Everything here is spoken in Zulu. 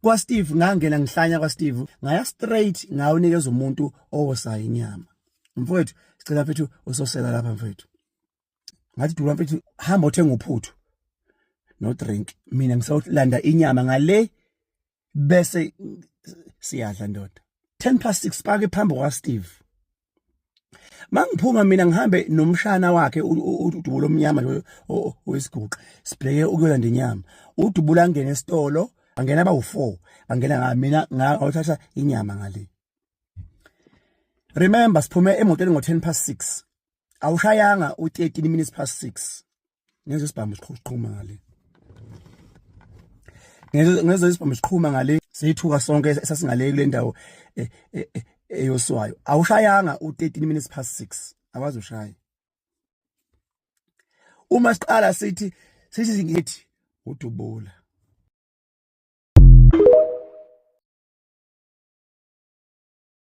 kwaSteve ngangena ngihlanya kwaSteve ngaya straight ngawunikeza umuntu owosaya inyama. Mfowethu sicela mfethu usosela lapha mfethu. Ngathi Dula mfethu hamba uthenga uphuthu no drink, mina ngisawulanda inyama ngale bese siyadla ndoda. 6:10 pake phambi kwaSteve. Mangiphuma mina ngihambe nomshana wakhe uDubula omnyama wesiguqa sibheke ukuyolanda inyama. uDubula angena esitolo, angena abawu4, angena mina ngawuthatha inyama ngale. Remember siphume emotweni ngo10:06. Awushayanga u13 minutes past 6. Ngeze sibambe siqhuma ngale. Ngeze sibambe siqhuma ngale seyithuka sonke esasingale kule ndawo eyoswayo. Awushayanga u13 minutes past 6. Awazi ushaya. Uma siqala sithi uDubula